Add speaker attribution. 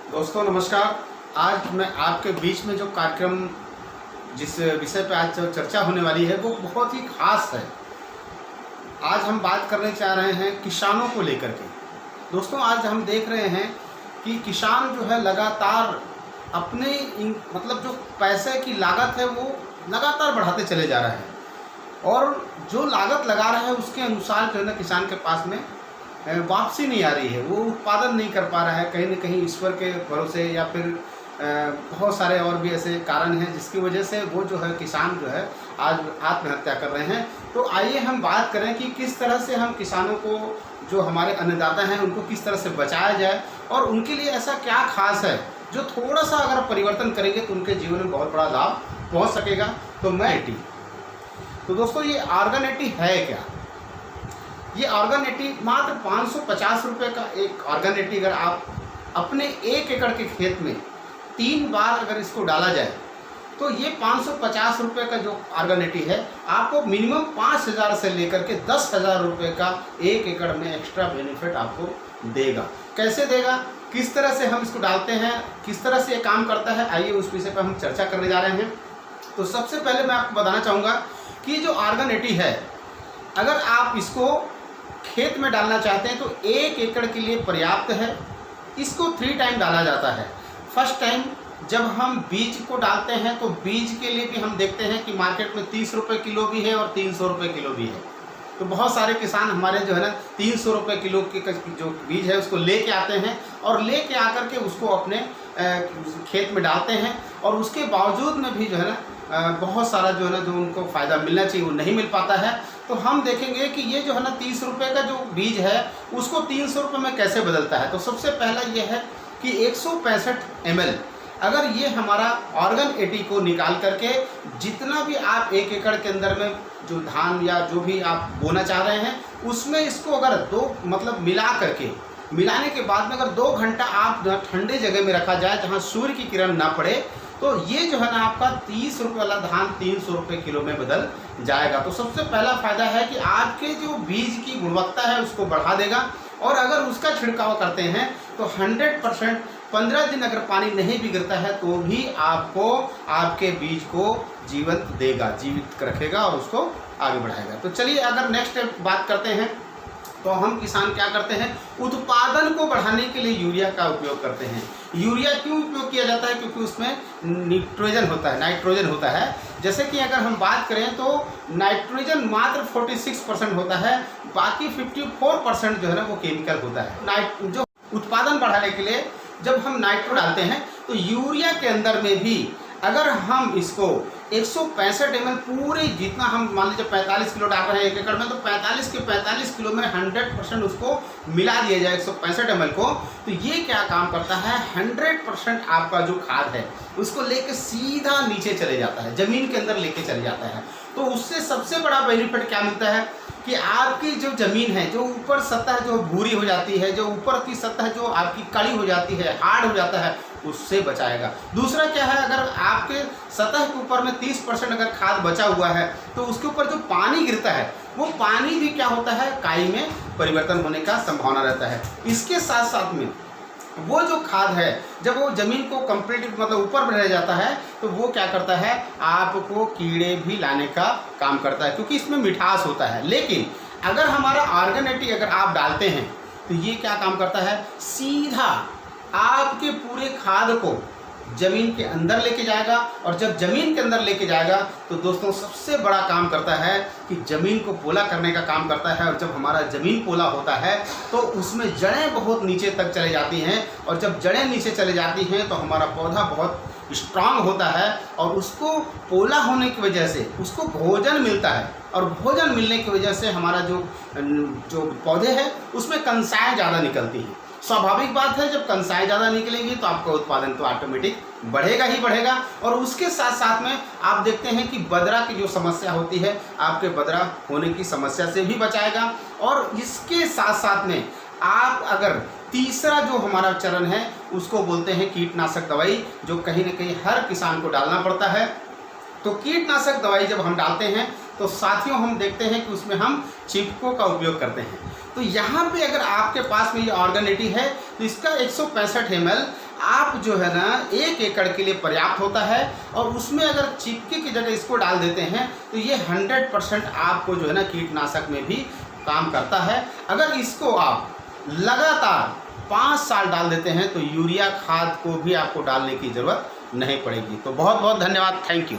Speaker 1: दोस्तों नमस्कार। आज मैं आपके बीच में जो कार्यक्रम जिस विषय पे आज जो चर्चा होने वाली है वो बहुत ही खास है। आज हम बात करने चाह रहे हैं किसानों को लेकर के। दोस्तों आज हम देख रहे हैं कि किसान जो है लगातार अपने मतलब जो पैसे की लागत है वो लगातार बढ़ाते चले जा रहे हैं और जो लागत लगा रहा है उसके अनुसार जो है ना किसान के पास में वापसी नहीं आ रही है, वो उत्पादन नहीं कर पा रहा है। कहीं न कहीं ईश्वर के भरोसे या फिर बहुत सारे और भी ऐसे कारण हैं जिसकी वजह से वो जो है किसान जो है आज आत्महत्या कर रहे हैं। तो आइए हम बात करें कि किस तरह से हम किसानों को, जो हमारे अन्नदाता हैं, उनको किस तरह से बचाया जाए और उनके लिए ऐसा क्या खास है जो थोड़ा सा अगर परिवर्तन करेंगे तो उनके जीवन में बहुत बड़ा लाभ पहुँच सकेगा। तो दोस्तों ये ऑर्गेनेटी है क्या? ये ऑर्गेनेटी मात्र 550 रुपये का एक ऑर्गेनेटी, अगर आप अपने 1 एकड़ के खेत में 3 बार अगर इसको डाला जाए तो ये 550 रुपये का जो ऑर्गेनेटी है आपको मिनिमम 5,000 से लेकर के 10,000 रुपये का 1 एकड़ में एक्स्ट्रा बेनिफिट आपको देगा। कैसे देगा, किस तरह से हम इसको डालते हैं, किस तरह से ये काम करता है, आइए उस विषय पर हम चर्चा करने जा रहे हैं। तो सबसे पहले मैं आपको बताना चाहूँगा कि जो ऑर्गेनेटी है, अगर आप इसको खेत में डालना चाहते हैं तो 1 एकड़ के लिए पर्याप्त है। इसको 3 टाइम डाला जाता है। फर्स्ट टाइम जब हम बीज को डालते हैं तो बीज के लिए भी हम देखते हैं कि मार्केट में 30 रुपये किलो भी है और 300 रुपये किलो भी है। तो बहुत सारे किसान हमारे जो है ना 300 रुपये किलो के जो बीज है उसको लेके आते हैं और लेके आकर के उसको अपने खेत में डालते हैं और उसके बावजूद में भी जो है ना बहुत सारा जो है ना जो उनको फ़ायदा मिलना चाहिए वो नहीं मिल पाता है। तो हम देखेंगे कि ये जो है ना 30 रुपये का जो बीज है उसको 300 रुपये में कैसे बदलता है। तो सबसे पहला ये है कि 165 ml अगर ये हमारा ऑर्गेनेटी को निकाल करके जितना भी आप 1 एकड़ के अंदर में जो धान या जो भी आप बोना चाह रहे हैं उसमें इसको अगर मिलाने के बाद में अगर 2 घंटा आप ठंडे जगह में रखा जाए जहाँ सूर्य की किरण ना पड़े तो ये जो है ना आपका 30 रुपये वाला धान 300 रुपये किलो में बदल जाएगा। तो सबसे पहला फायदा है कि आपके जो बीज की गुणवत्ता है उसको बढ़ा देगा और अगर उसका छिड़काव करते हैं तो 100% 15 दिन अगर पानी नहीं भी गिरता है तो भी आपको आपके बीज को जीवित रखेगा और उसको आगे बढ़ाएगा। तो चलिए अगर नेक्स्ट बात करते हैं तो हम किसान क्या करते हैं, उत्पादन को बढ़ाने के लिए यूरिया का उपयोग करते हैं। यूरिया क्यों उपयोग किया जाता है? क्योंकि उसमें नाइट्रोजन होता है। जैसे कि अगर हम बात करें तो नाइट्रोजन मात्र 46% होता है, बाकी 54% जो है ना वो केमिकल होता है। जो उत्पादन बढ़ाने के लिए जब हम नाइट्रो डालते हैं तो यूरिया के अंदर में भी अगर हम इसको 165 ml पूरे जितना हम मान लीजिए 45 किलो डाल रहे हैं 1 एकड़ में, तो 45 के 45 किलो में 100% उसको मिला दिया जाए 165 ml को, तो ये क्या काम करता है, 100% आपका जो खाद है उसको लेके सीधा नीचे चले जाता है, ज़मीन के अंदर लेके चले जाता है। तो उससे सबसे बड़ा बेनिफिट क्या मिलता है कि आपकी जो ज़मीन है, जो ऊपर सतह जो भूरी हो जाती है, जो ऊपर की सतह जो आपकी कड़ी हो जाती है, हार्ड हो जाता है, उससे बचाएगा। दूसरा क्या है, अगर आपके सतह के ऊपर में 30% अगर खाद बचा हुआ है तो उसके ऊपर जो पानी गिरता है वो पानी भी क्या होता है, काई में परिवर्तन होने का संभावना रहता है। इसके साथ साथ में वो जो खाद है जब वो ज़मीन को कंप्लीट मतलब ऊपर रह जाता है तो वो क्या करता है, आपको कीड़े भी लाने का काम करता है क्योंकि इसमें मिठास होता है। लेकिन अगर हमारा ऑर्गेनेटी अगर आप डालते हैं तो ये क्या काम करता है, सीधा आपके पूरे खाद को ज़मीन के अंदर लेके जाएगा और जब ज़मीन के अंदर लेके जाएगा तो दोस्तों सबसे बड़ा काम करता है कि ज़मीन को पोला करने का काम करता है। और जब हमारा ज़मीन पोला होता है तो उसमें जड़ें बहुत नीचे तक चले जाती हैं और जब जड़ें नीचे चले जाती हैं तो हमारा पौधा बहुत स्ट्रांग होता है और उसको पोला होने की वजह से उसको भोजन मिलता है और भोजन मिलने की वजह से हमारा जो पौधे हैं उसमें कंसाएँ ज़्यादा निकलती हैं। स्वाभाविक बात है, जब कंसाएँ ज़्यादा निकलेंगी तो आपका उत्पादन तो ऑटोमेटिक बढ़ेगा ही बढ़ेगा। और उसके साथ साथ में आप देखते हैं कि बदरा की जो समस्या होती है, आपके बदरा होने की समस्या से भी बचाएगा। और इसके साथ साथ में आप अगर तीसरा जो हमारा चरण है उसको बोलते हैं कीटनाशक दवाई, जो कहीं ना कहीं हर किसान को डालना पड़ता है। तो कीटनाशक दवाई जब हम डालते हैं तो साथियों हम देखते हैं कि उसमें हम चिपको का उपयोग करते हैं। तो यहाँ पे अगर आपके पास में ये ऑर्गेनेटी है तो इसका 165 ml आप जो है ना 1 एकड़ के लिए पर्याप्त होता है। और उसमें अगर चिपके की जगह इसको डाल देते हैं तो ये 100% आपको जो है ना कीटनाशक में भी काम करता है। अगर इसको आप लगातार 5 साल डाल देते हैं तो यूरिया खाद को भी आपको डालने की ज़रूरत नहीं पड़ेगी। तो बहुत बहुत धन्यवाद, थैंक यू।